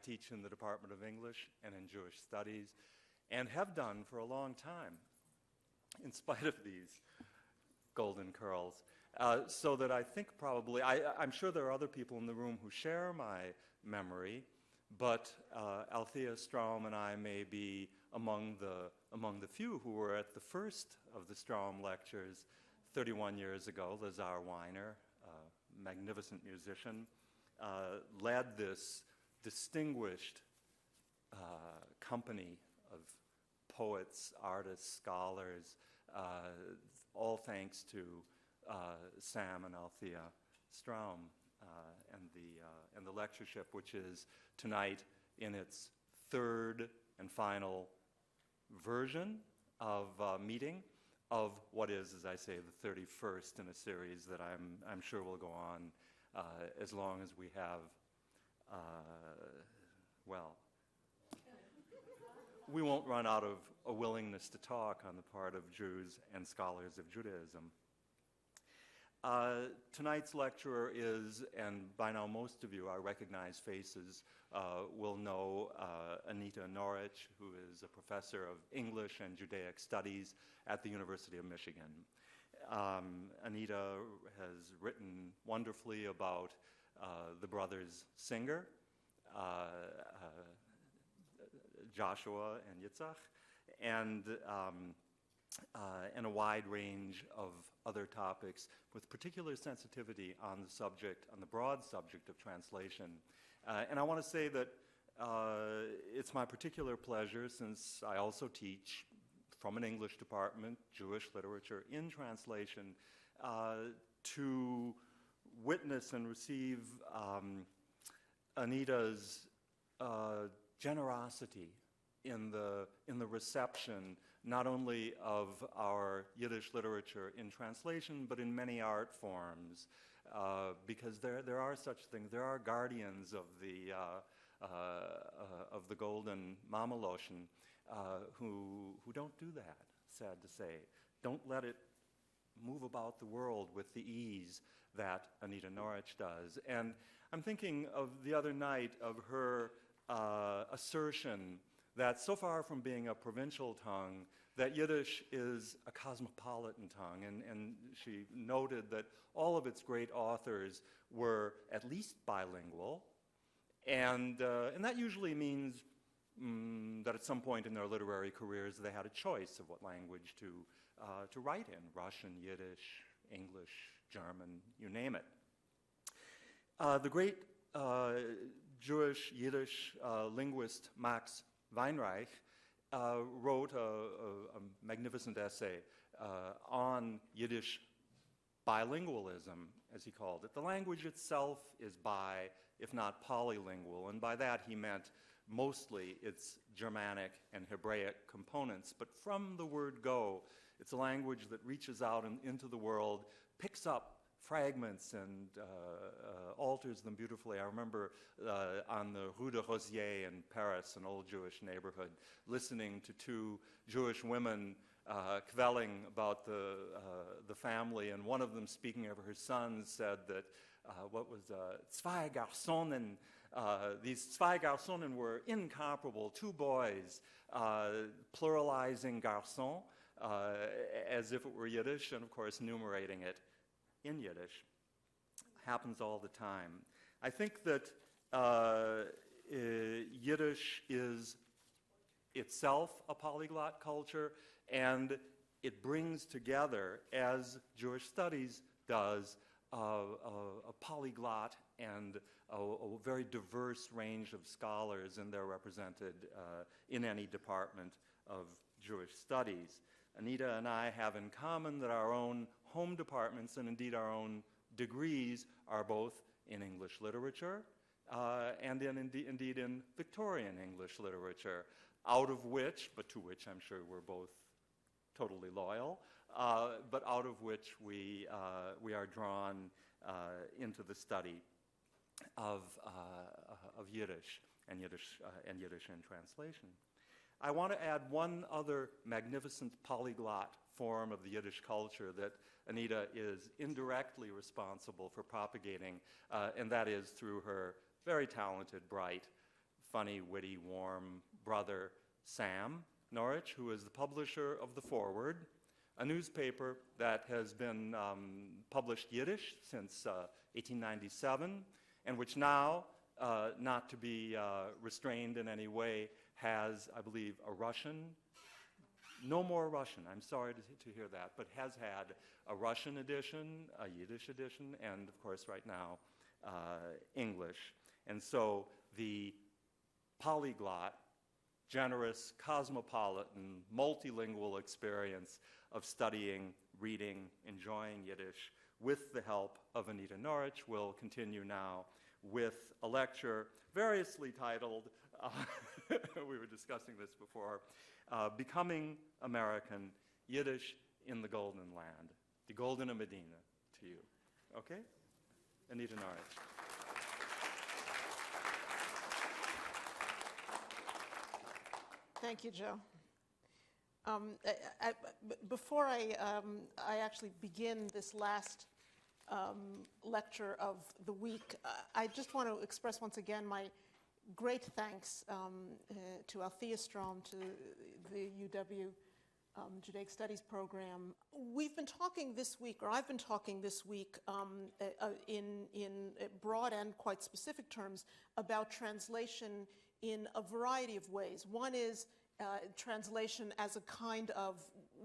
teach in the Department of English and in Jewish Studies, and have done for a long time, in spite of these golden curls. So that I think probably, I'm sure there are other people in the room who share my memory, but Althea Stroum and I may be among the few who were at the first of the Stroum Lectures 31 years ago. Lazar Weiner, a magnificent musician, led this distinguished company of poets, artists, scholars, all thanks to Sam and Althea Stroum and the lectureship, which is tonight in its third and final version of meeting of what is, as I say, the 31st in a series that I'm sure will go on as long as we have, well, we won't run out of a willingness to talk on the part of Jews and scholars of Judaism. Tonight's lecturer is, and by now most of you, I recognize faces, will know Anita Norich, who is a professor of English and Judaic Studies at the University of Michigan. Anita has written wonderfully about the brothers Singer, Joshua and Yitzhak, and a wide range of other topics with particular sensitivity on the subject, on the broad subject of translation. And I want to say that it's my particular pleasure, since I also teach from an English department, Jewish literature in translation, to witness and receive Anita's generosity in the reception, not only of our Yiddish literature in translation, but in many art forms, because there are such things. There are guardians of the golden Mamaloschen who don't do that, sad to say. Don't let it move about the world with the ease that Anita Norich does. And I'm thinking of the other night of her assertion that so far from being a provincial tongue, that Yiddish is a cosmopolitan tongue, and she noted that all of its great authors were at least bilingual, and that usually means that at some point in their literary careers they had a choice of what language to write in: Russian, Yiddish, English, German, you name it. The great Jewish Yiddish linguist Max Weinreich wrote a magnificent essay on Yiddish bilingualism, as he called it. The language itself is if not polylingual, and by that he meant mostly its Germanic and Hebraic components. But from the word go, it's a language that reaches out into the world, picks up fragments and alters them beautifully. I remember on the Rue de Rosier in Paris, an old Jewish neighborhood, listening to two Jewish women kvelling about the family, and one of them, speaking of her sons, said that zwei Garçonen, these zwei Garçonen were incomparable, two boys, pluralizing garçon, as if it were Yiddish, and of course numerating it in Yiddish. Happens all the time. I think that Yiddish is itself a polyglot culture, and it brings together, as Jewish Studies does, a polyglot and a very diverse range of scholars, and they're represented in any department of Jewish Studies. Anita and I have in common that our own home departments, and indeed our own degrees, are both in English literature and indeed in Victorian English literature, out of which, but to which I'm sure we're both totally loyal, but out of which we are drawn into the study of Yiddish and Yiddish in translation. I want to add one other magnificent polyglot form of the Yiddish culture that Anita is indirectly responsible for propagating, and that is through her very talented, bright, funny, witty, warm brother, Sam Norich, who is the publisher of The Forward, a newspaper that has been published Yiddish since 1897, and which now, not to be restrained in any way, has, I believe, a Russian, no more Russian, I'm sorry to hear that, but has had a Russian edition, a Yiddish edition, and of course right now, English. And so the polyglot, generous, cosmopolitan, multilingual experience of studying, reading, enjoying Yiddish with the help of Anita Norich will continue now with a lecture variously titled, we were discussing this before, Becoming American, Yiddish in the Golden Land, the Goldene Medina to you. Okay? Anita Norich. Thank you, Joe. Before I actually begin this last lecture of the week, I just want to express once again my great thanks to Althea Stroum, to the UW Judaic Studies program. We've been talking this week, or I've been talking this week in broad and quite specific terms about translation in a variety of ways. One is translation as a kind of,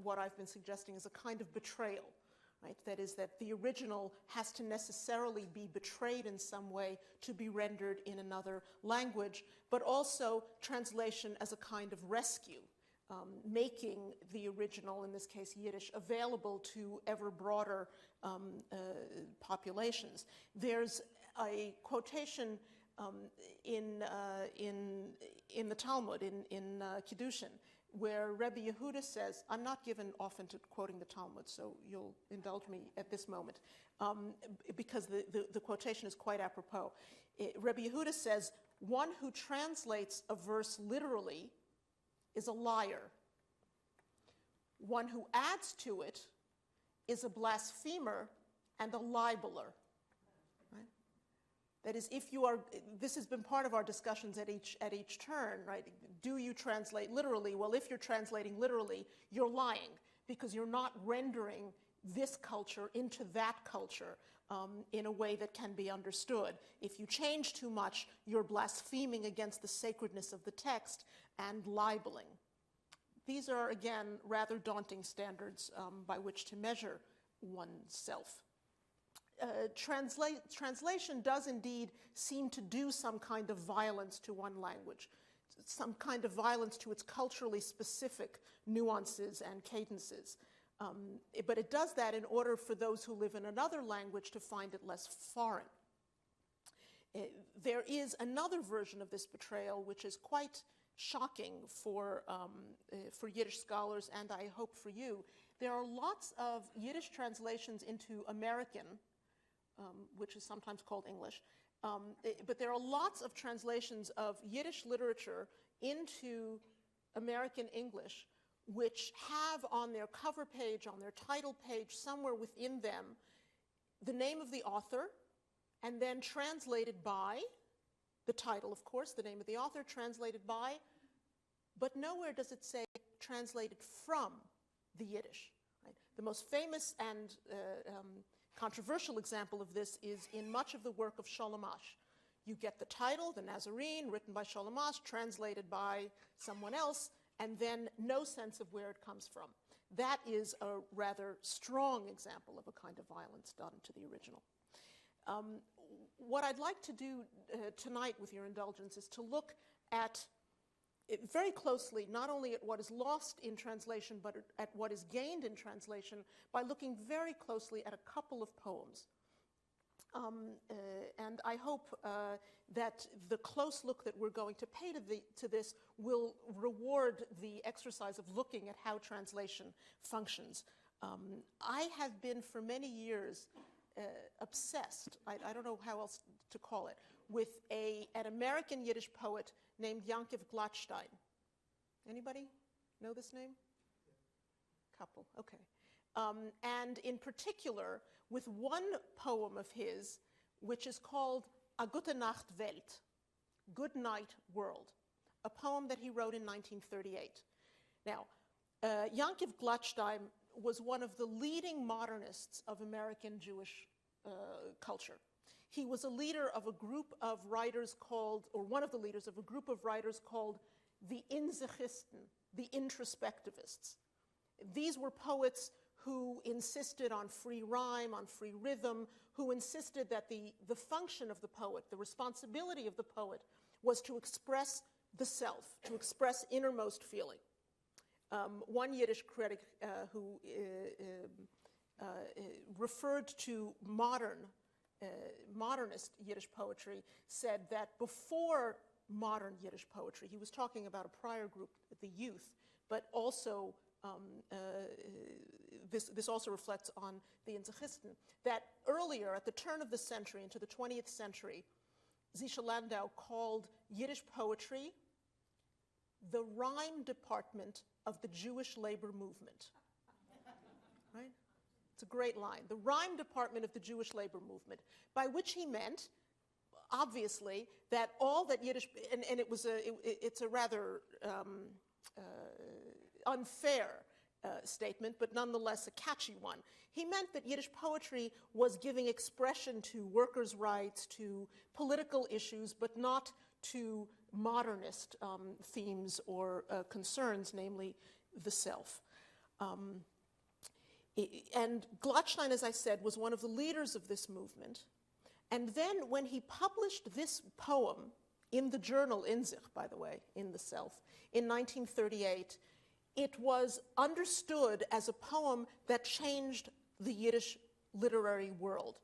what I've been suggesting is a kind of betrayal, right? That is, that the original has to necessarily be betrayed in some way to be rendered in another language, but also translation as a kind of rescue, making the original, in this case Yiddish, available to ever broader populations. There's a quotation in the Talmud, in Kiddushin, where Rebbe Yehuda says, I'm not given often to quoting the Talmud, so you'll indulge me at this moment, because the quotation is quite apropos. Rebbe Yehuda says, one who translates a verse literally is a liar. One who adds to it is a blasphemer and a libeler. Right? That is, if you are, this has been part of our discussions at each turn, right? Do you translate literally? Well, if you're translating literally, you're lying, because you're not rendering this culture into that culture in a way that can be understood. If you change too much, you're blaspheming against the sacredness of the text and libeling. These are, again, rather daunting standards by which to measure oneself. Translation does indeed seem to do some kind of violence to one language, some kind of violence to its culturally specific nuances and cadences. But it does that in order for those who live in another language to find it less foreign. There is another version of this betrayal which is quite shocking for Yiddish scholars, and I hope for you. There are lots of Yiddish translations into American, which is sometimes called English, but there are lots of translations of Yiddish literature into American English which have on their cover page, on their title page, somewhere within them, the name of the author, and then translated by, the title, of course, the name of the author, translated by, but nowhere does it say translated from the Yiddish. Right? The most famous and controversial example of this is in much of the work of Sholem Asch. You get the title, the Nazarene, written by Sholem Asch, translated by someone else, and then no sense of where it comes from. That is a rather strong example of a kind of violence done to the original. What I'd like to do tonight, with your indulgence, is to look at very closely, not only at what is lost in translation, but at what is gained in translation, by looking very closely at a couple of poems. And I hope that the close look that we're going to pay to this will reward the exercise of looking at how translation functions. I have been for many years obsessed, I don't know how else to call it, with an American Yiddish poet named Yankov Gladstein. Anybody know this name? Couple, okay. And in particular, with one poem of his, which is called A Gute Nacht Welt, Good Night World, a poem that he wrote in 1938. Now, Yankov Gladstein was one of the leading modernists of American Jewish culture. He was a leader of a group of writers called, or one of the leaders of a group of writers called the Insichisten, the introspectivists. These were poets who insisted on free rhyme, on free rhythm, who insisted that the function of the poet, the responsibility of the poet, was to express the self, to express innermost feeling. One Yiddish critic who referred to modernist Yiddish poetry said that before modern Yiddish poetry, he was talking about a prior group, the youth, but also this also reflects on the Insichisten, that earlier, at the turn of the century, into the 20th century, Zisha Landau called Yiddish poetry the rhyme department of the Jewish labor movement. Right? It's a great line. The rhyme department of the Jewish labor movement, by which he meant, obviously, that all that Yiddish, and it's a rather unfair statement, but nonetheless a catchy one. He meant that Yiddish poetry was giving expression to workers' rights, to political issues, but not to modernist themes or concerns, namely the self. And Gladstein, as I said, was one of the leaders of this movement. And then when he published this poem in the journal Inzich, by the way, in the Self, in 1938, it was understood as a poem that changed the Yiddish literary world.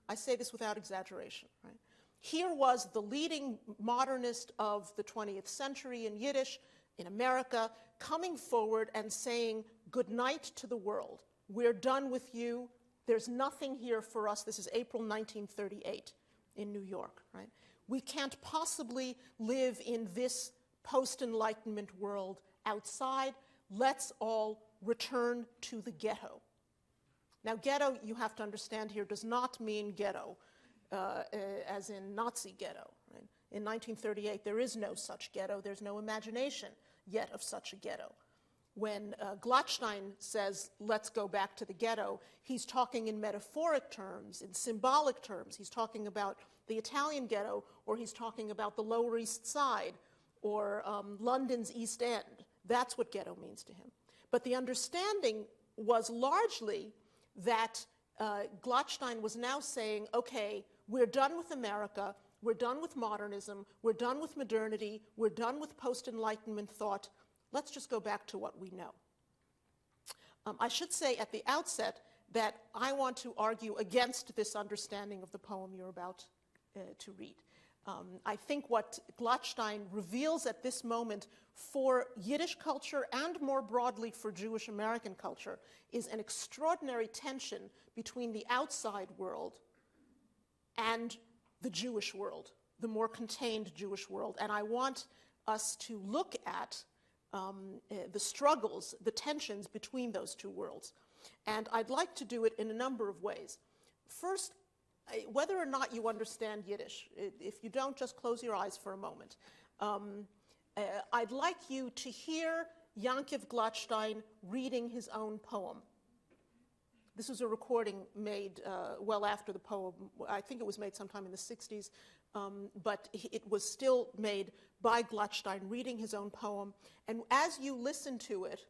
I say this without exaggeration, right? Here was the leading modernist of the 20th century in Yiddish, in America, coming forward and saying, good night to the world. We're done with you. There's nothing here for us. This is April 1938 in New York, right? We can't possibly live in this post-Enlightenment world outside. Let's all return to the ghetto. Now, ghetto, you have to understand here, does not mean ghetto, as in Nazi ghetto. Right? In 1938, there is no such ghetto. There's no imagination yet of such a ghetto. When Gladstein says, let's go back to the ghetto, he's talking in metaphoric terms, in symbolic terms. He's talking about the Italian ghetto, or he's talking about the Lower East Side, or London's East End. That's what ghetto means to him. But the understanding was largely that Gladstein was now saying, okay, we're done with America, we're done with modernism, we're done with modernity, we're done with post-Enlightenment thought. Let's just go back to what we know. I should say at the outset that I want to argue against this understanding of the poem you're about to read. I think what Gladstein reveals at this moment for Yiddish culture and more broadly for Jewish American culture is an extraordinary tension between the outside world and the Jewish world, the more contained Jewish world. And I want us to look at the struggles, the tensions between those two worlds. And I'd like to do it in a number of ways. First, whether or not you understand Yiddish, if you don't, just close your eyes for a moment. I'd like you to hear Yankov Gladstein reading his own poem. This was a recording made well after the poem. I think it was made sometime in the 60s, but it was still made by Gladstein reading his own poem. And as you listen to it,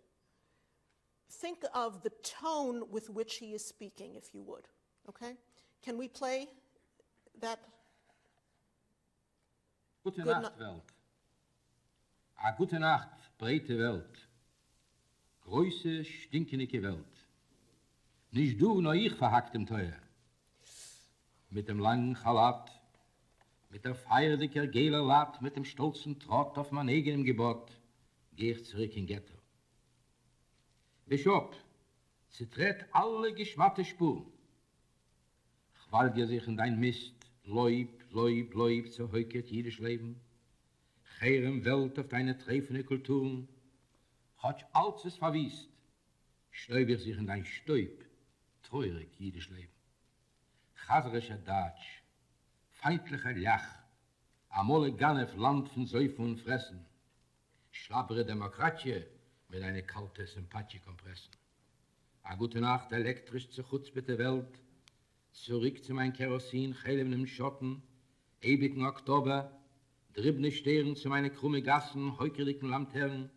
think of the tone with which he is speaking, if you would. Okay? Can we play that? Gute Nacht, Welt. A gute Nacht, breite Welt. Große, stinkende Welt. Nicht du, nur ich verhackt im Teuer. Mit dem langen Chalat, mit der feierlicher geler Latt, mit dem stolzen Trott auf mein eigenem Gebot, geh ich zurück in Ghetto. Bischof, sie tritt alle geschmatte Spuren. Ich walge sich in dein Mist, Leub, Leub, Leub, zu heukert jüdisch Leben. Cheirem Welt auf deine treffende Kulturen. Hat alles es verwiest, stäub ich sich in dein Stäub, treurig jüdisch Leben. Chaserischer Datsch, feindlicher Lach, Amole Ganef Land von Säufen und Fressen, schlappere Demokratie mit einer kalte Sympathie kompressen. A gute Nacht, elektrisch zu Chutzpe Welt, zurück zu mein Kerosin, Chelem im Schotten, ewigen Oktober, dribbne Stern zu meine krumme Gassen, heukerigen Lanternen,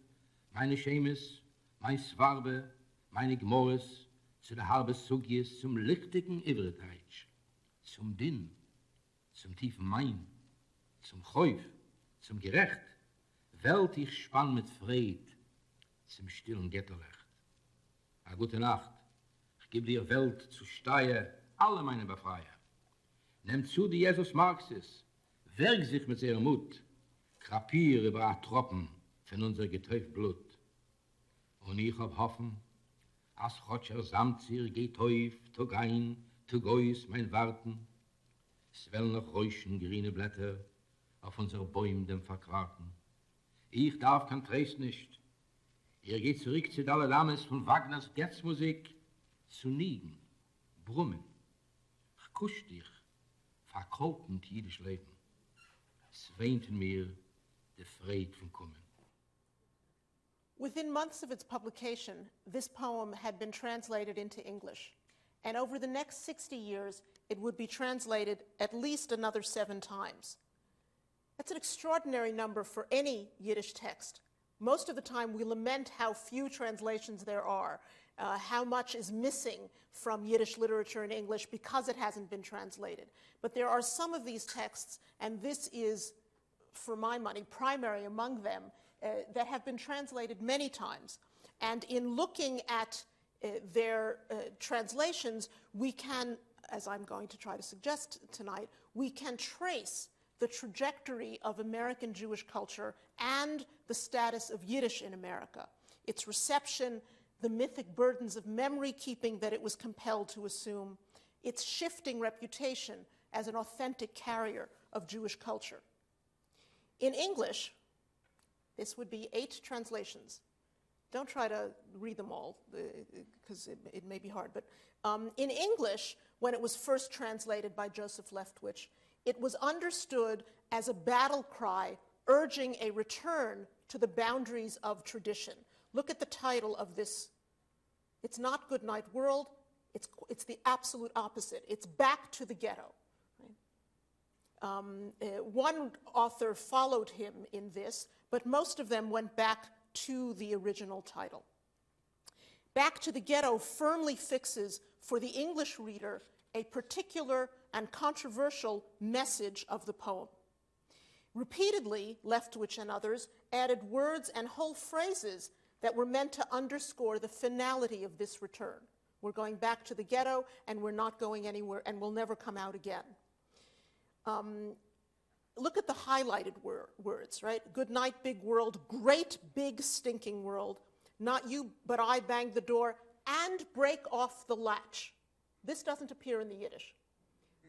meine Schemes, mein Swarbe, meine Gmores, zu der halbe Sugies, zum lichtigen Ivreteitsch, zum Din, zum tiefen Main, zum Chäuf, zum Gerecht, Welt ich spann mit Fried, zum stillen Ghettolecht. A gute Nacht, ich gebe dir Welt zu Steier, alle meine Befreier. Nimm zu, die Jesus Marxis, werk sich mit ihrem Mut, krapier über a Tropfen von unser getäuft Blut. Und ich hab hoffen, as Chotscher Samzir geht teuf, tog ein, tog ois mein Warten, es will noch räuschen grüne Blätter auf unser Bäum dem Verquarten. Ich darf kein Trest nicht, ihr geht zurück zu Dalai Lames von Wagners Getzmusik zu Nigen, Brummen. Ich kusch dich, verkolkend jiddisch Leben. Es weint in mir der Fried von Kummen. Within months of its publication, this poem had been translated into English, and over the next 60 years, it would be translated at least another 7 times. That's an extraordinary number for any Yiddish text. Most of the time, we lament how few translations there are, how much is missing from Yiddish literature in English because it hasn't been translated. But there are some of these texts, and this is, for my money, primary among them, that have been translated many times. And in looking at their translations, we can, as I'm going to try to suggest tonight, we can trace the trajectory of American Jewish culture and the status of Yiddish in America, its reception, the mythic burdens of memory keeping that it was compelled to assume, its shifting reputation as an authentic carrier of Jewish culture. In English, this would be 8 translations. Don't try to read them all, because it may be hard. But in English, when it was first translated by Joseph Leftwich, it was understood as a battle cry urging a return to the boundaries of tradition. Look at the title of this. It's not Good Night World. It's the absolute opposite. It's Back to the Ghetto. Right? One author followed him in this, but most of them went back to the original title. Back to the Ghetto firmly fixes for the English reader a particular and controversial message of the poem. Repeatedly, Leftwich and others added words and whole phrases that were meant to underscore the finality of this return. We're going back to the ghetto, and we're not going anywhere, and we'll never come out again. Look at the highlighted words, right? Good night, big world, great big stinking world, not you, but I banged the door, and break off the latch. This doesn't appear in the Yiddish.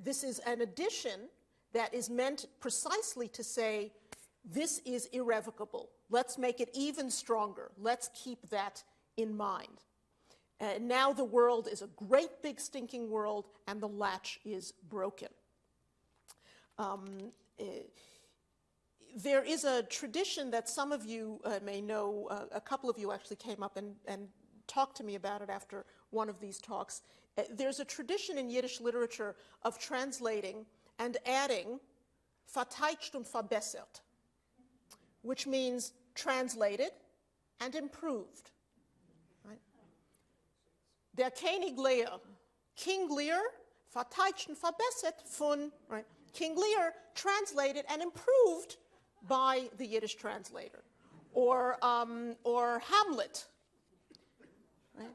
This is an addition that is meant precisely to say, this is irrevocable. Let's make it even stronger. Let's keep that in mind. Now the world is a great big stinking world, and the latch is broken. There is a tradition that some of you may know. A couple of you actually came up and talked to me about it after one of these talks. There's a tradition in Yiddish literature of translating and adding verteidigt und verbessert, which means translated and improved. Right? Der König Lear, King Lear, verteidigt und verbessert von, right? King Lear translated and improved by the Yiddish translator. Or Hamlet, right?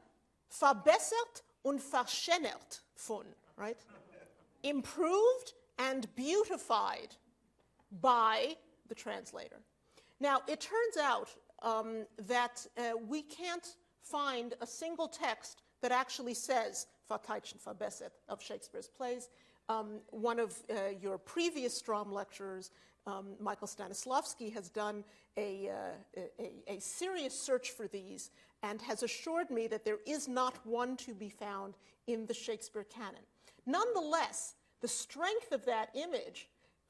Verbessert und verschönert von, right? Improved and beautified by the translator. Now, it turns out that we can't find a single text that actually says verteidigt und verbessert of Shakespeare's plays. One of your previous Stroum lecturers, Michael Stanislavski, has done a serious search for these and has assured me that there is not one to be found in the Shakespeare canon. Nonetheless, the strength of that image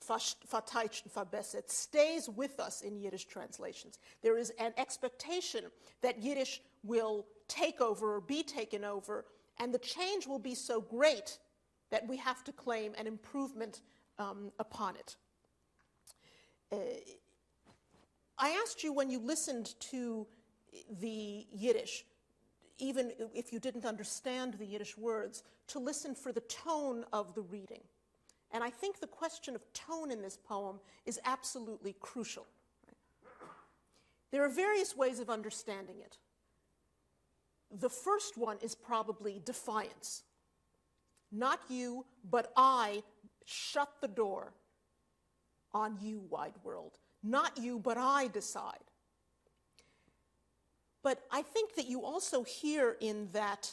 verteidigt, verbessert, stays with us in Yiddish translations. There is an expectation that Yiddish will take over or be taken over, and the change will be so great that we have to claim an improvement upon it. I asked you when you listened to the Yiddish, even if you didn't understand the Yiddish words, to listen for the tone of the reading. And I think the question of tone in this poem is absolutely crucial. There are various ways of understanding it. The first one is probably defiance. Not you, but I shut the door on you, wide world. Not you, but I decide. But I think that you also hear in that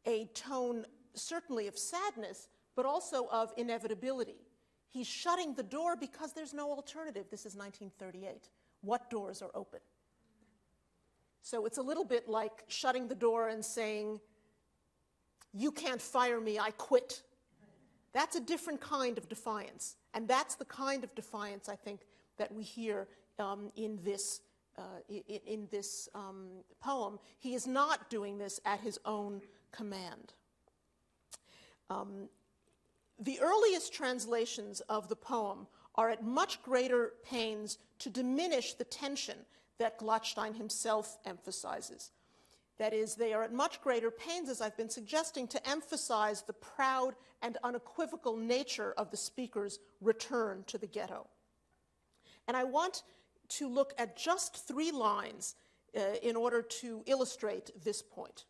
a tone certainly of sadness, but also of inevitability. He's shutting the door because there's no alternative. This is 1938. What doors are open? So it's a little bit like shutting the door and saying, you can't fire me, I quit. That's a different kind of defiance. And that's the kind of defiance, I think, that we hear in this poem. He is not doing this at his own command. The earliest translations of the poem are at much greater pains to diminish the tension that Gladstein himself emphasizes. That is, they are at much greater pains, as I've been suggesting, to emphasize the proud and unequivocal nature of the speaker's return to the ghetto. And I want to look at just 3 lines in order to illustrate this point.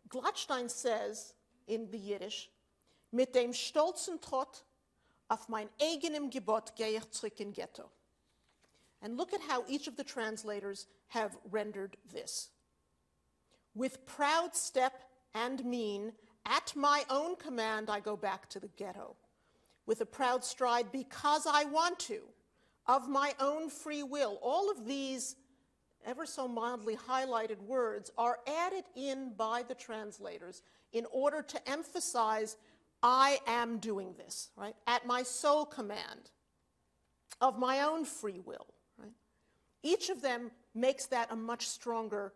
Gladstein says in the Yiddish, mit dem stolzen Trott auf mein eigenem Gebot gehe ich zurück in Ghetto. And look at how each of the translators have rendered this. With proud step and mien, at my own command I go back to the ghetto. With a proud stride, because I want to, of my own free will. All of these ever so mildly highlighted words are added in by the translators in order to emphasize, I am doing this, right? At my sole command, of my own free will, right? Each of them makes that a much stronger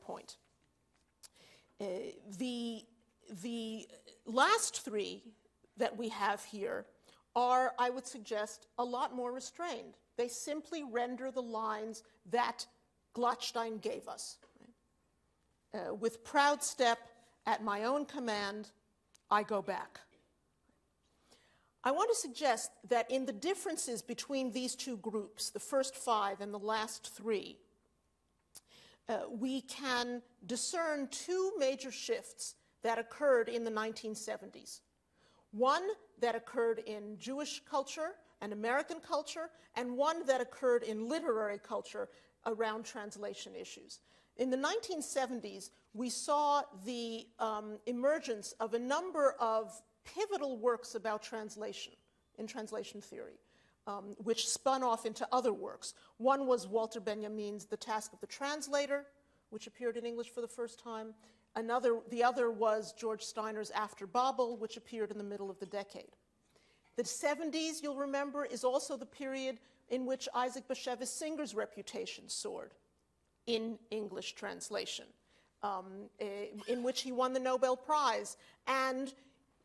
point. The last 3 that we have here are, I would suggest, a lot more restrained. They simply render the lines that Gladstein gave us. Right? With proud step, at my own command, I go back. I want to suggest that in the differences between these 2 groups, the first 5 and the last 3, we can discern 2 major shifts that occurred in the 1970s. One that occurred in Jewish culture and American culture, and one that occurred in literary culture around translation issues. In the 1970s, we saw the emergence of a number of pivotal works about translation, in translation theory, which spun off into other works. One was Walter Benjamin's The Task of the Translator, which appeared in English for the first time. The other was George Steiner's After Babel, which appeared in the middle of the decade. The 70s, you'll remember, is also the period in which Isaac Bashevis Singer's reputation soared in English translation, in which he won the Nobel Prize, and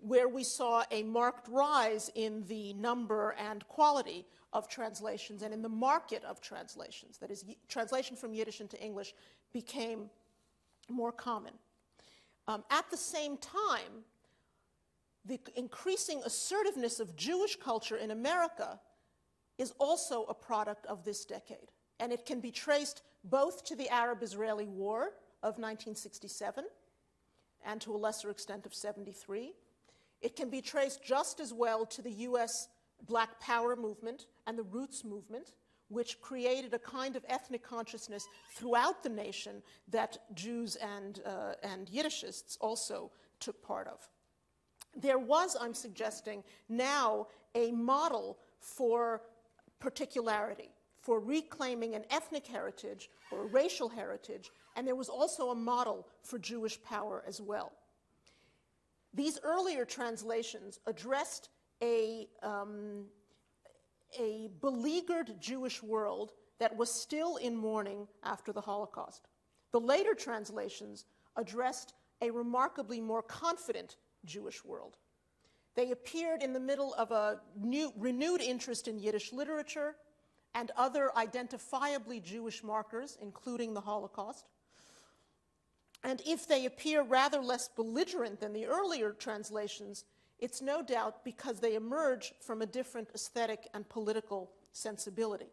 where we saw a marked rise in the number and quality of translations and in the market of translations. That is, translation from Yiddish into English became more common. At the same time, the increasing assertiveness of Jewish culture in America is also a product of this decade. And it can be traced both to the Arab-Israeli War of 1967 and to a lesser extent of 73. It can be traced just as well to the US Black Power movement and the Roots movement, which created a kind of ethnic consciousness throughout the nation that Jews and Yiddishists also took part of. There was, I'm suggesting, now a model for particularity, for reclaiming an ethnic heritage or a racial heritage, and there was also a model for Jewish power as well. These earlier translations addressed a beleaguered Jewish world that was still in mourning after the Holocaust. The later translations addressed a remarkably more confident Jewish world. They appeared in the middle of a renewed interest in Yiddish literature and other identifiably Jewish markers, including the Holocaust. And if they appear rather less belligerent than the earlier translations, it's no doubt because they emerge from a different aesthetic and political sensibility.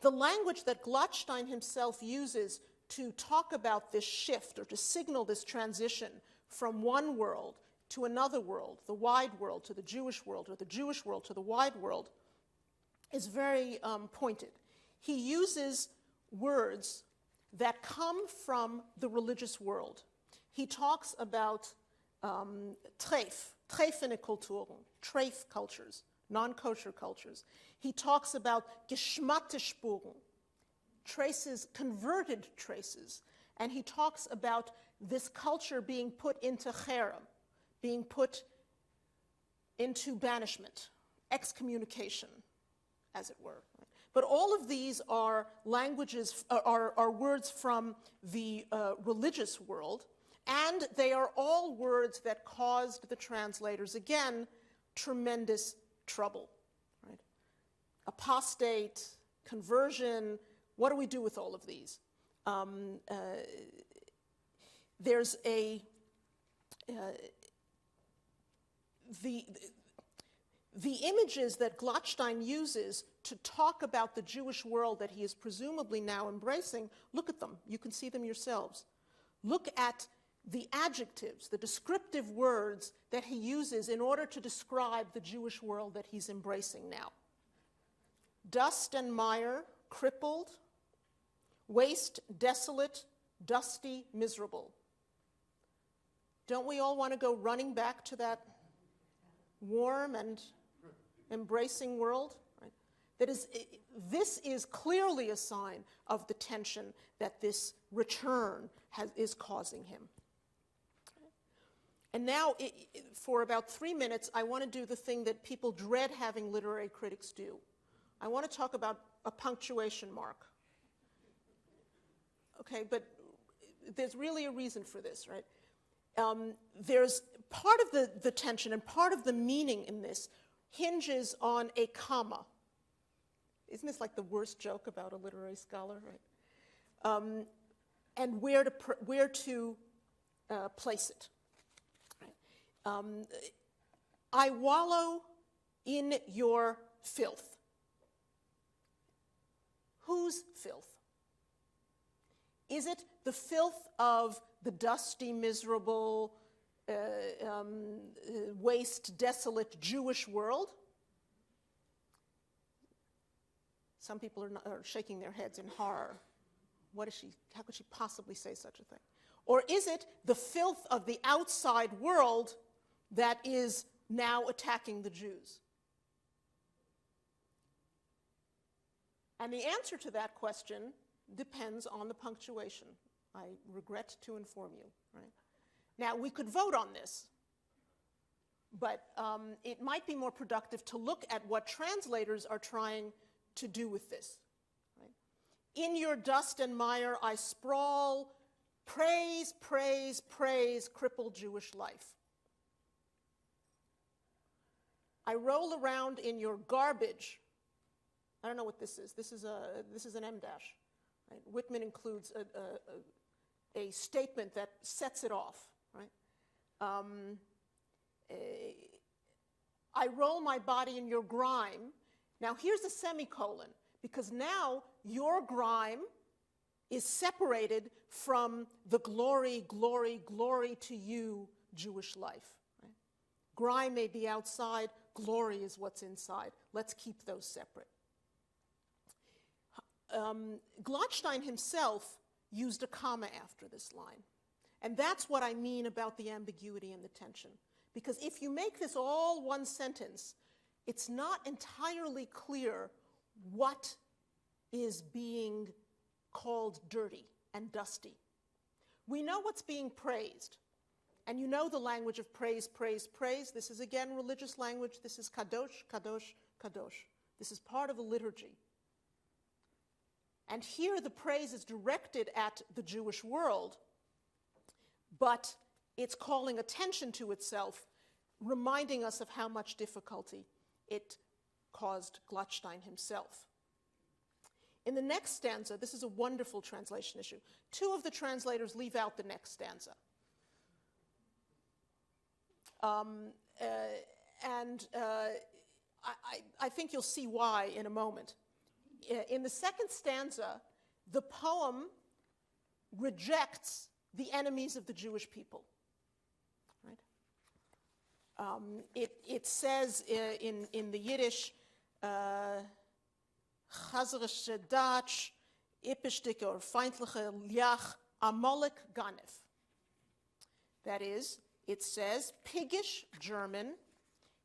The language that Gladstein himself uses to talk about this shift or to signal this transition from one world to another world, the wide world to the Jewish world, or the Jewish world to the wide world, is very pointed. He uses words that come from the religious world. He talks about treffene Kulturen, treif cultures, non-kosher cultures. He talks about geschmatte Spuren, traces, converted traces. And he talks about this culture being put into cherem, being put into banishment, excommunication, as it were. But all of these are languages, are words from the religious world, and they are all words that caused the translators, again, tremendous trouble. Right? Apostate, conversion, what do we do with all of these? There's the images that Gladstein uses to talk about the Jewish world that he is presumably now embracing, look at them. You can see them yourselves. Look at the adjectives, the descriptive words that he uses in order to describe the Jewish world that he's embracing now. Dust and mire, crippled, waste, desolate, dusty, miserable. Don't we all want to go running back to that warm and embracing world? Right? That is, this is clearly a sign of the tension that this return is causing him. And now, for about 3 minutes, I want to do the thing that people dread having literary critics do. I want to talk about a punctuation mark. Okay, but there's really a reason for this, right? There's part of the tension and part of the meaning in this hinges on a comma. Isn't this like the worst joke about a literary scholar, right? And where to place it. Right? I wallow in your filth. Whose filth? Is it the filth of the dusty, miserable, waste, desolate Jewish world? Some people are shaking their heads in horror. How could she possibly say such a thing? Or is it the filth of the outside world that is now attacking the Jews? And the answer to that question depends on the punctuation. I regret to inform you. Right? Now, we could vote on this, but it might be more productive to look at what translators are trying to do with this. Right? In your dust and mire I sprawl, praise, praise, praise, crippled Jewish life. I roll around in your garbage. I don't know what this is. This is an M dash. Right? Whitman includes a statement that sets it off. Right? I roll my body in your grime. Now here's a semicolon, because now your grime is separated from the glory, glory, glory to you Jewish life. Right? Grime may be outside, glory is what's inside. Let's keep those separate. Gladstein himself used a comma after this line. And that's what I mean about the ambiguity and the tension. Because if you make this all one sentence, it's not entirely clear what is being called dirty and dusty. We know what's being praised. And you know the language of praise, praise, praise. This is again religious language. This is kadosh, kadosh, kadosh. This is part of a liturgy. And here the praise is directed at the Jewish world, but it's calling attention to itself, reminding us of how much difficulty it caused Gladstein himself. In the next stanza, this is a wonderful translation issue. Two of the translators leave out the next stanza. I think you'll see why in a moment. In the second stanza, the poem rejects the enemies of the Jewish people. Right? It says in the Yiddish, Chazerische Dutch, Ippesticke or feindliche Liach, Amolik Ganef. That is, it says, piggish German,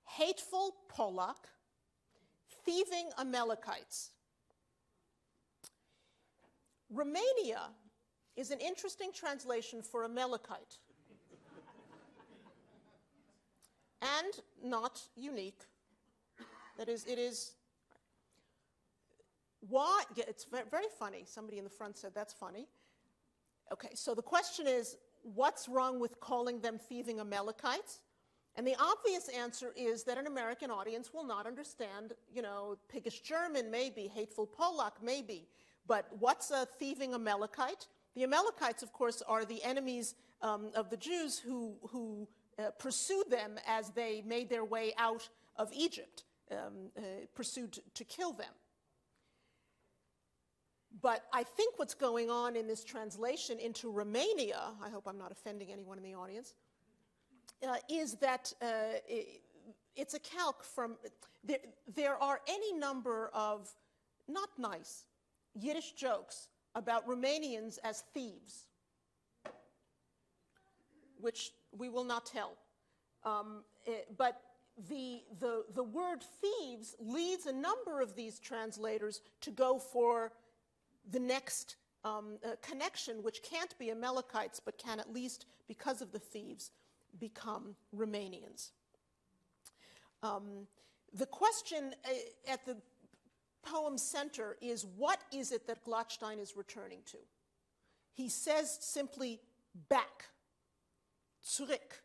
hateful Polak, thieving Amalekites. Romania is an interesting translation for Amalekite. And not unique. That is, it is. Why? Yeah, it's very funny. Somebody in the front said that's funny. Okay, so the question is, what's wrong with calling them thieving Amalekites? And the obvious answer is that an American audience will not understand, piggish German maybe, hateful Polak maybe, but what's a thieving Amalekite? The Amalekites, of course, are the enemies of the Jews who pursued them as they made their way out of Egypt, pursued to kill them. But I think what's going on in this translation into Romania, I hope I'm not offending anyone in the audience, is that it's a calque from, there are any number of not nice Yiddish jokes about Romanians as thieves, which we will not tell. But the word thieves leads a number of these translators to go for the next connection, which can't be Amalekites, but can at least, because of the thieves, become Romanians. The question at the poem's center is, what is it that Gladstein is returning to? He says simply, back, zurück.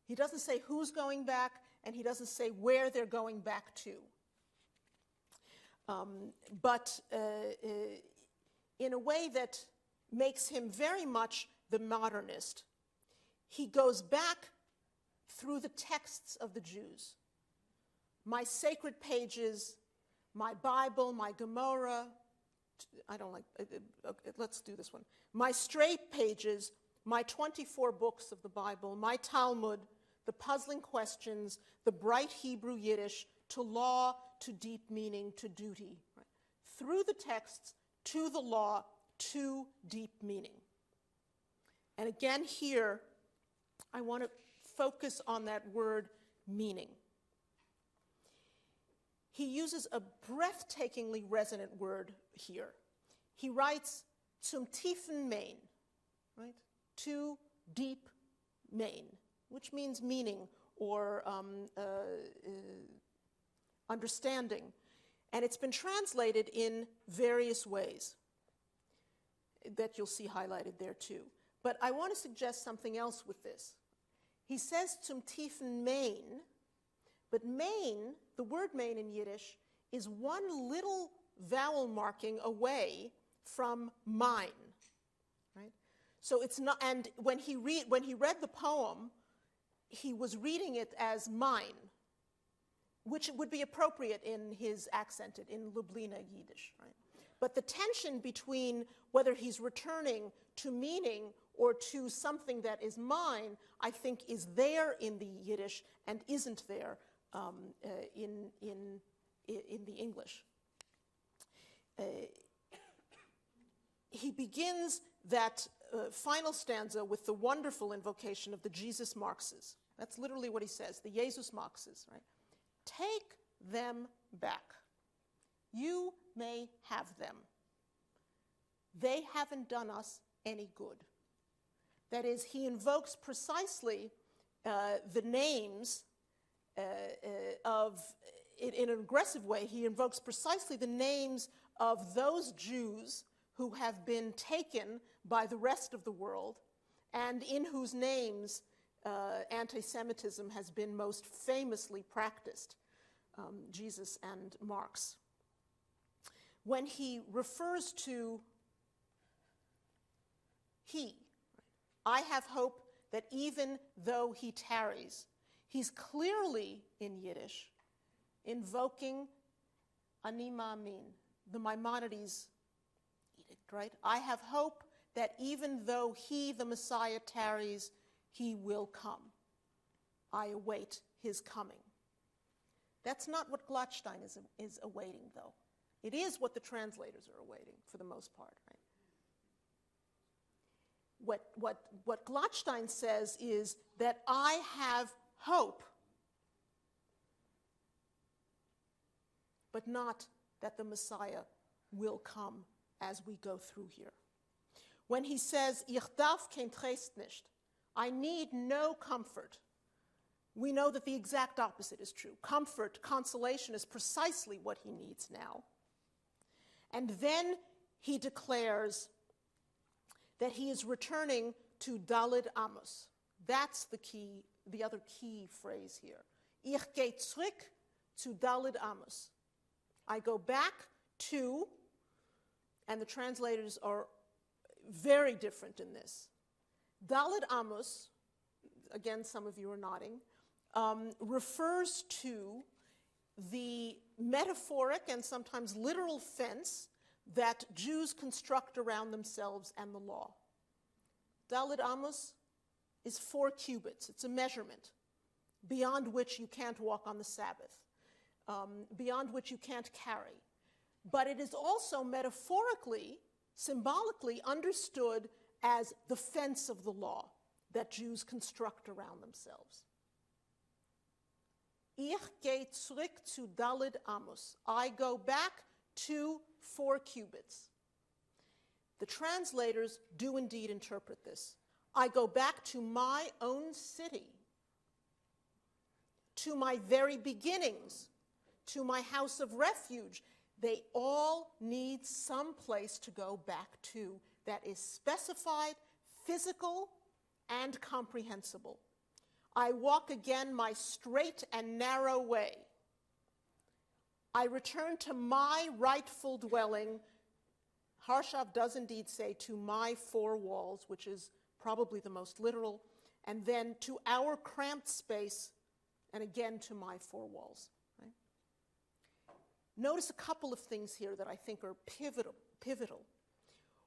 He doesn't say who's going back, and he doesn't say where they're going back to. But in a way that makes him very much the modernist, he goes back through the texts of the Jews. My sacred pages, my Bible, my Gemara, I don't like, let's do this one. My straight pages, my 24 books of the Bible, my Talmud, the puzzling questions, the bright Hebrew Yiddish, to law, to deep meaning, to duty. Right? Through the texts, to the law, to deep meaning. And again here, I want to focus on that word meaning. He uses a breathtakingly resonant word here. He writes, zum tiefen Main, right? To deep main, which means meaning or understanding. And it's been translated in various ways that you'll see highlighted there too. But I want to suggest something else with this. He says zum tiefen Main, but Main, the word Main in Yiddish, is one little vowel marking away from mine, right? So it's not, and when he read the poem, he was reading it as mine, which would be appropriate in his accented, in Lublina Yiddish, right? But the tension between whether he's returning to meaning or to something that is mine, I think is there in the Yiddish and isn't there in the English. He begins that final stanza with the wonderful invocation of the Jesus Marxes. That's literally what he says, the Jesus Marxes, right? Take them back. You may have them. They haven't done us any good. That is, he invokes precisely the names in an aggressive way, he invokes precisely the names of those Jews who have been taken by the rest of the world and in whose names anti-Semitism has been most famously practiced, Jesus and Marx. When he refers to he, I have hope that even though he tarries, he's clearly in Yiddish invoking Ani Ma'amin, the Maimonides edict, right? I have hope that even though he, the Messiah, tarries, he will come. I await his coming. That's not what Gladstein is awaiting, though. It is what the translators are awaiting, for the most part, right? What Gladstein says is that I have hope, but not that the Messiah will come as we go through here. When he says, Ich darf kein Trost nicht, I need no comfort, we know that the exact opposite is true. Comfort, consolation is precisely what he needs now. And then he declares that he is returning to Daled Amos. That's the other key phrase here. Ich gehe zurück zu Daled Amos. I go back to, and the translators are very different in this. Daled Amos, again, some of you are nodding, refers to the metaphoric and sometimes literal fence that Jews construct around themselves and the law. Daled Amos is 4 cubits. It's a measurement beyond which you can't walk on the Sabbath, beyond which you can't carry. But it is also metaphorically, symbolically understood as the fence of the law that Jews construct around themselves. Ich gehe zurück zu Daled Amos. I go back to 4 cubits. The translators do indeed interpret this. I go back to my own city, to my very beginnings, to my house of refuge. They all need some place to go back to that is specified, physical, and comprehensible. I walk again my straight and narrow way. I return to my rightful dwelling. Harshav does indeed say to my 4 walls, which is probably the most literal, and then to our cramped space, and again to my 4 walls. Right? Notice a couple of things here that I think are pivotal.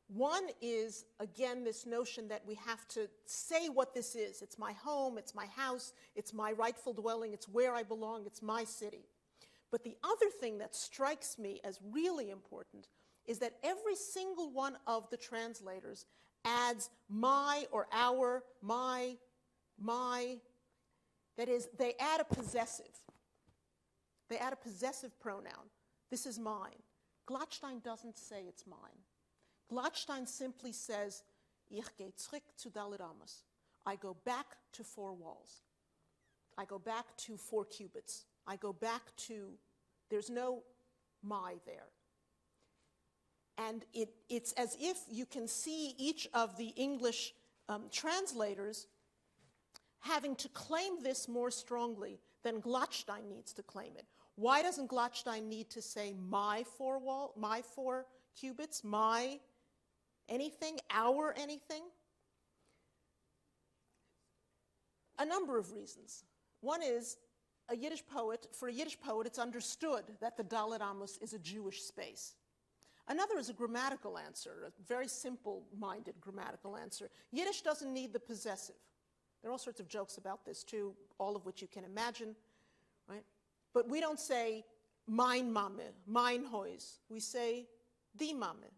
One is, again, this notion that we have to say what this is. It's my home, it's my house, it's my rightful dwelling, it's where I belong, it's my city. But the other thing that strikes me as really important is that every single one of the translators adds my or our, my. That is, they add a possessive. They add a possessive pronoun. This is mine. Gladstein doesn't say it's mine. Gladstein simply says, Ich gehe zurück zu Daled Amos. I go back to 4 walls. I go back to 4 cubits. I go back to, there's no my there. And it's as if you can see each of the English translators having to claim this more strongly than Gladstein needs to claim it. Why doesn't Gladstein need to say my 4 cubits, my anything, our anything? A number of reasons. One is, for a Yiddish poet, it's understood that the Daled Amos is a Jewish space. Another is a grammatical answer, a very simple-minded grammatical answer. Yiddish doesn't need the possessive. There are all sorts of jokes about this too, all of which you can imagine, right? But we don't say mein Mame, mein Haus. We say die Mame,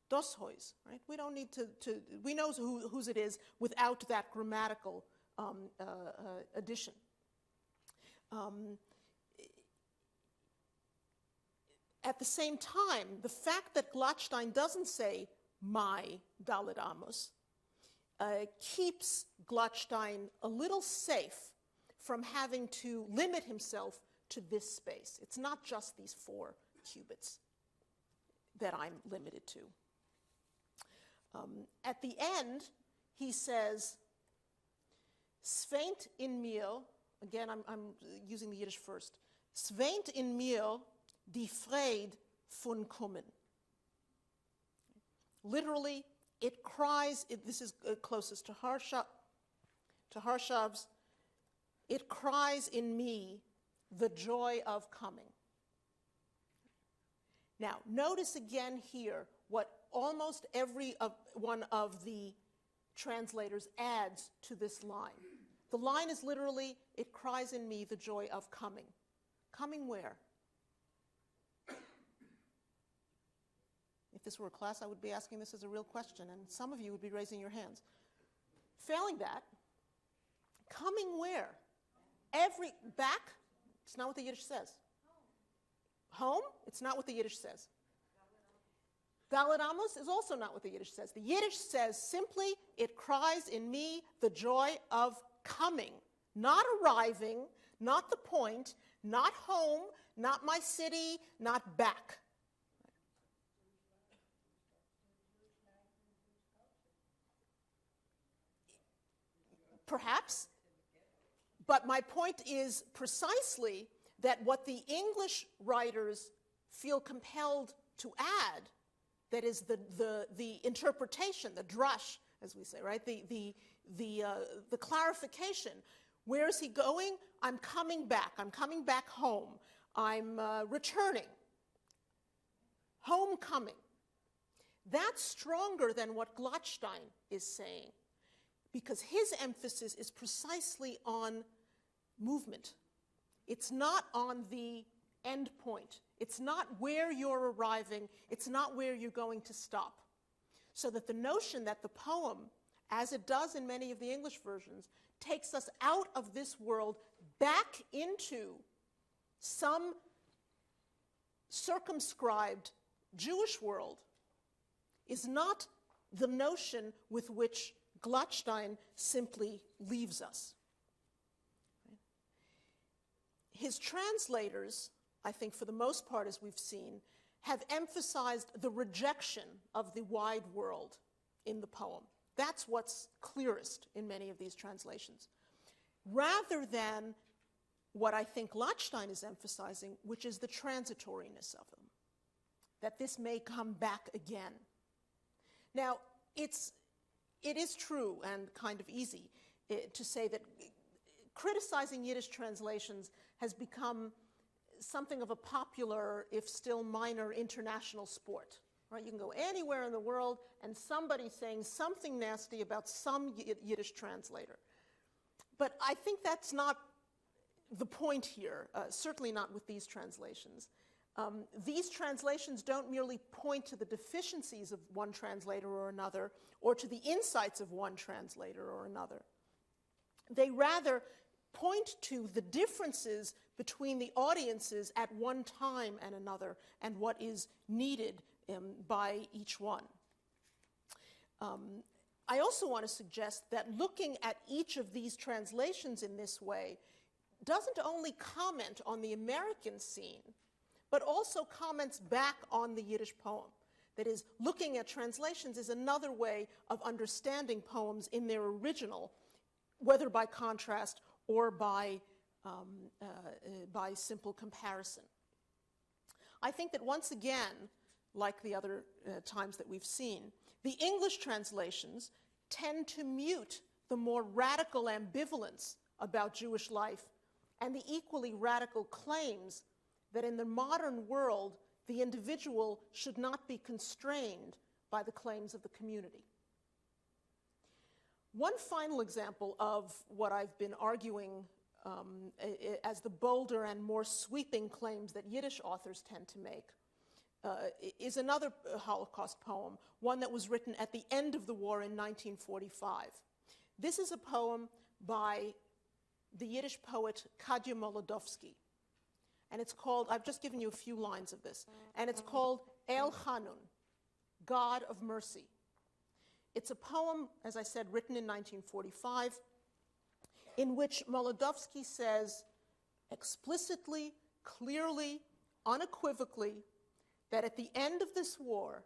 das Haus, right? We don't need we know whose it is without that grammatical addition. At the same time, the fact that Gladstein doesn't say my Daled Amos keeps Gladstein a little safe from having to limit himself to this space. It's not just these 4 cubits that I'm limited to. At the end, he says, Sveint in mir, again, I'm using the Yiddish first, Sveint in mir die Freude von kommen. Literally, it cries, this is closest to Harshav's, it cries in me the joy of coming. Now, notice again here what almost every one of the translators adds to this line. The line is literally, it cries in me the joy of coming. Coming where? If this were a class, I would be asking this as a real question, and some of you would be raising your hands. Failing that, coming where? Back? It's not what the Yiddish says. Home? It's not what the Yiddish says. Galadamos is also not what the Yiddish says. The Yiddish says simply, it cries in me the joy of coming, not arriving, not the point, not home, not my city, not back. Perhaps, but my point is precisely that what the English writers feel compelled to add, that is the interpretation, the drush, as we say, right? The clarification. Where is he going? I'm coming back. I'm coming back home. I'm returning. Homecoming. That's stronger than what Gladstein is saying, because his emphasis is precisely on movement. It's not on the end point. It's not where you're arriving. It's not where you're going to stop. So that the notion that the poem, as it does in many of the English versions, takes us out of this world back into some circumscribed Jewish world is not the notion with which Gladstein simply leaves us. His translators, I think for the most part, as we've seen, have emphasized the rejection of the wide world in the poem. That's what's clearest in many of these translations, rather than what I think Gladstein is emphasizing, which is the transitoriness of them, that this may come back again. Now, it is true and kind of easy to say that criticizing Yiddish translations has become something of a popular, if still minor, international sport. Right? You can go anywhere in the world and somebody's saying something nasty about some Yiddish translator. But I think that's not the point here, certainly not with these translations. These translations don't merely point to the deficiencies of one translator or another, or to the insights of one translator or another. They rather point to the differences between the audiences at one time and another, and what is needed by each one. I also want to suggest that looking at each of these translations in this way doesn't only comment on the American scene, but also comments back on the Yiddish poem. That is, looking at translations is another way of understanding poems in their original, whether by contrast or by simple comparison. I think that once again, like the other times that we've seen, the English translations tend to mute the more radical ambivalence about Jewish life and the equally radical claims that in the modern world, the individual should not be constrained by the claims of the community. One final example of what I've been arguing as the bolder and more sweeping claims that Yiddish authors tend to make is another Holocaust poem, one that was written at the end of the war in 1945. This is a poem by the Yiddish poet Kadya Molodovsky. And it's called, I've just given you a few lines of this, and it's called El Chanun, God of Mercy. It's a poem, as I said, written in 1945, in which Molodovsky says explicitly, clearly, unequivocally, that at the end of this war,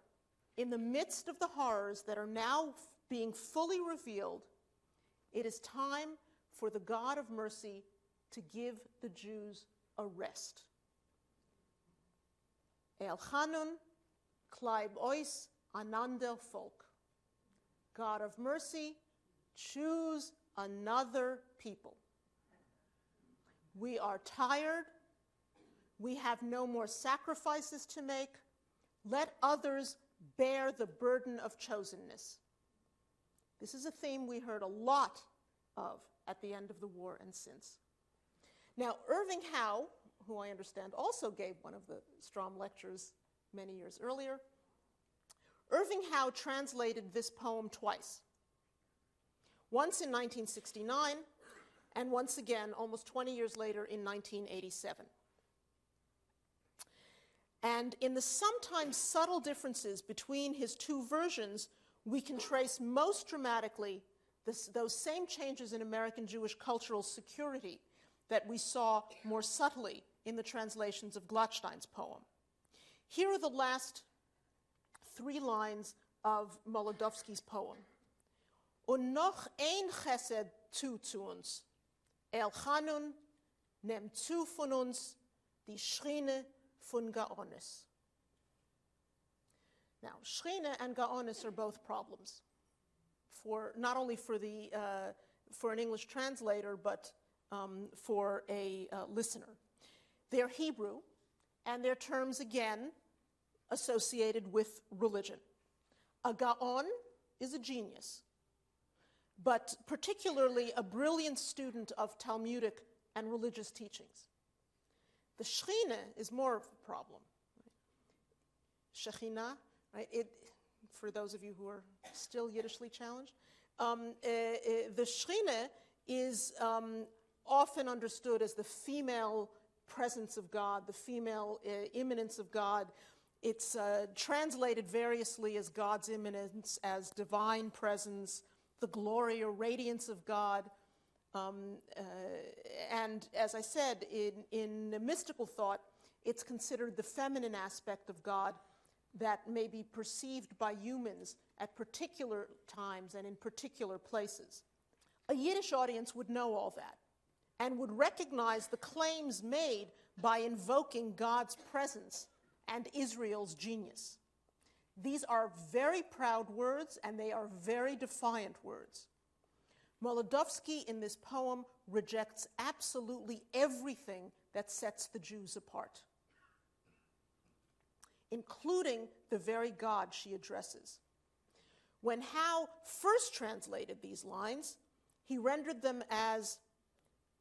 in the midst of the horrors that are now being fully revealed, it is time for the God of mercy to give the Jews a rest. El Chanun, Kleib ois anander Volk. God of mercy, choose another people. We are tired. We have no more sacrifices to make. Let others bear the burden of chosenness. This is a theme we heard a lot of at the end of the war and since. Now, Irving Howe, who I understand also gave one of the Stroum Lectures many years earlier, Irving Howe translated this poem twice. Once in 1969, and once again, almost 20 years later, in 1987. And in the sometimes subtle differences between his two versions, we can trace most dramatically those same changes in American Jewish cultural security that we saw more subtly in the translations of Gladstein's poem. Here are the last 3 lines of Molodovsky's poem. Und noch ein Chesed zu uns. El Chanun, nimm zu von uns die Schrine von Gaonis. Now, Schrine and Gaonis are both problems, not only for an English translator, but for a listener. They're Hebrew, and they're terms, again, associated with religion. A Gaon is a genius, but particularly a brilliant student of Talmudic and religious teachings. The Shechina is more of a problem. Shechina, right? For those of you who are still Yiddishly challenged, the Shechina is often understood as the female presence of God, the female immanence of God. It's translated variously as God's immanence, as divine presence, the glory or radiance of God. And as I said, in mystical thought, it's considered the feminine aspect of God that may be perceived by humans at particular times and in particular places. A Yiddish audience would know all that and would recognize the claims made by invoking God's presence and Israel's genius. These are very proud words, and they are very defiant words. Molodovsky, in this poem, rejects absolutely everything that sets the Jews apart, including the very God she addresses. When Howe first translated these lines, he rendered them as,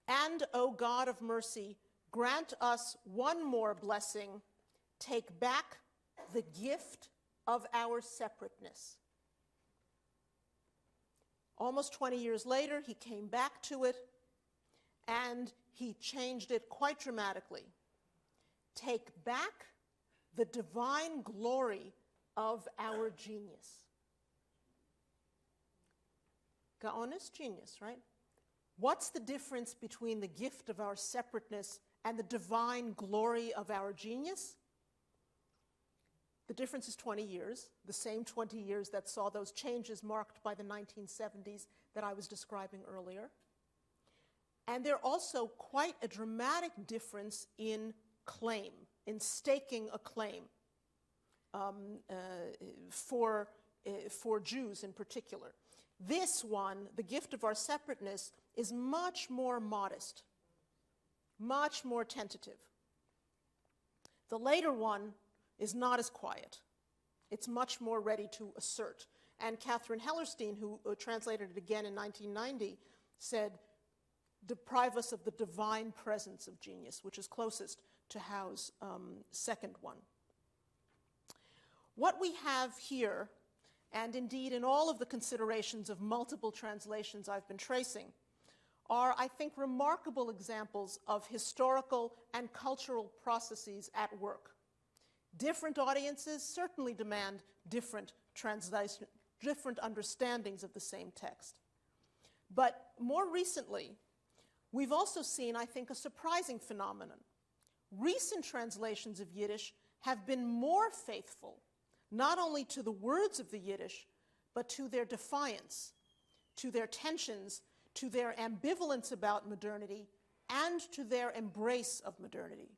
"And, O God of mercy, grant us one more blessing, take back the gift of our separateness." Almost 20 years later, he came back to it, and he changed it quite dramatically. Take back the divine glory of our genius. Gaonis, genius, right? What's the difference between the gift of our separateness and the divine glory of our genius? The difference is 20 years, the same 20 years that saw those changes marked by the 1970s that I was describing earlier. And they're also quite a dramatic difference in claim, in staking a claim for Jews in particular. This one, the gift of our separateness, is much more modest, much more tentative. The later one is not as quiet. It's much more ready to assert. And Catherine Hellerstein, who translated it again in 1990, said, deprive us of the divine presence of genius, which is closest to Howe's second one. What we have here, and indeed in all of the considerations of multiple translations I've been tracing, are, I think, remarkable examples of historical and cultural processes at work. Different audiences certainly demand different translation different understandings of the same text. But more recently, we've also seen, I think, a surprising phenomenon. Recent translations of Yiddish have been more faithful, not only to the words of the Yiddish, but to their defiance, to their tensions, to their ambivalence about modernity, and to their embrace of modernity.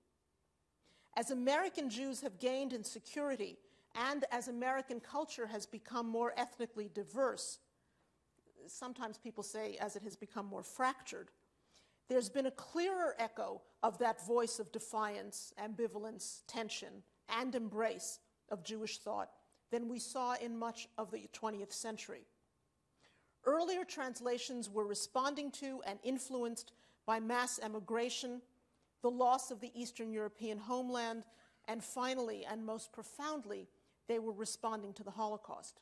As American Jews have gained in security, and as American culture has become more ethnically diverse, sometimes people say as it has become more fractured, there's been a clearer echo of that voice of defiance, ambivalence, tension, and embrace of Jewish thought than we saw in much of the 20th century. Earlier translations were responding to and influenced by mass emigration, the loss of the Eastern European homeland, and finally, and most profoundly, they were responding to the Holocaust.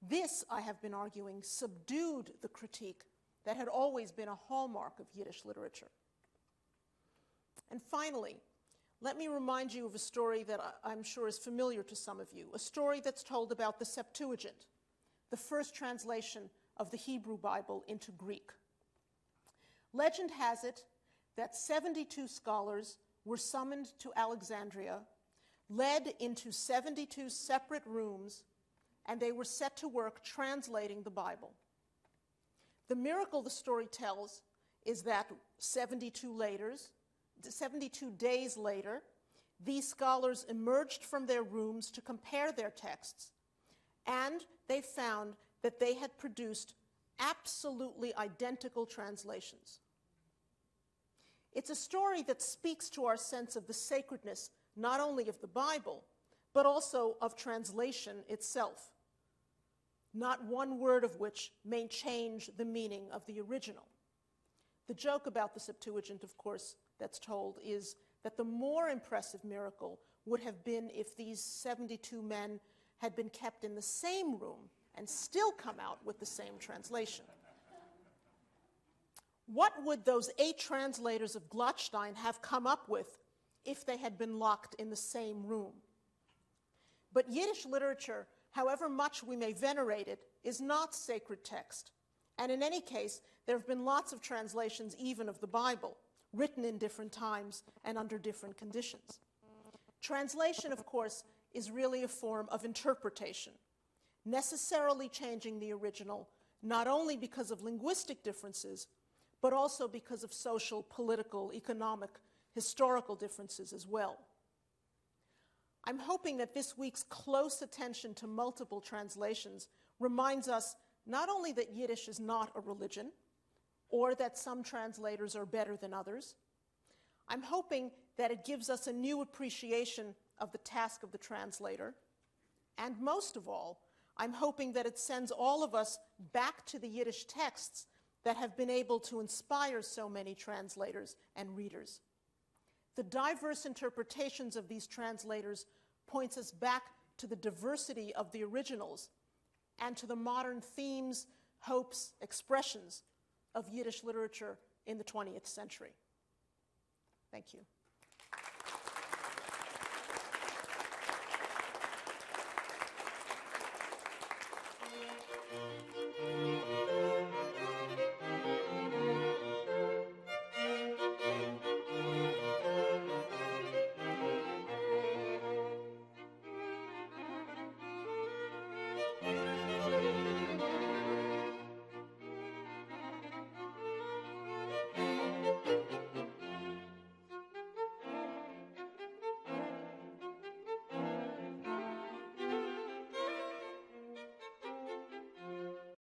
This, I have been arguing, subdued the critique that had always been a hallmark of Yiddish literature. And finally, let me remind you of a story that I'm sure is familiar to some of you, a story that's told about the Septuagint, the first translation of the Hebrew Bible into Greek. Legend has it that 72 scholars were summoned to Alexandria, led into 72 separate rooms, and they were set to work translating the Bible. The miracle the story tells is that 72 days later, these scholars emerged from their rooms to compare their texts, and they found that they had produced absolutely identical translations. It's a story that speaks to our sense of the sacredness not only of the Bible, but also of translation itself, not one word of which may change the meaning of the original. The joke about the Septuagint, of course, that's told is that the more impressive miracle would have been if these 72 men had been kept in the same room and still come out with the same translation. What would those 8 translators of Gladstein have come up with if they had been locked in the same room? But Yiddish literature, however much we may venerate it, is not sacred text. And in any case, there have been lots of translations even of the Bible, written in different times and under different conditions. Translation, of course, is really a form of interpretation, necessarily changing the original, not only because of linguistic differences, but also because of social, political, economic, historical differences as well. I'm hoping that this week's close attention to multiple translations reminds us not only that Yiddish is not a religion, or that some translators are better than others. I'm hoping that it gives us a new appreciation of the task of the translator. And most of all, I'm hoping that it sends all of us back to the Yiddish texts that have been able to inspire so many translators and readers. The diverse interpretations of these translators points us back to the diversity of the originals and to the modern themes, hopes, expressions of Yiddish literature in the 20th century. Thank you.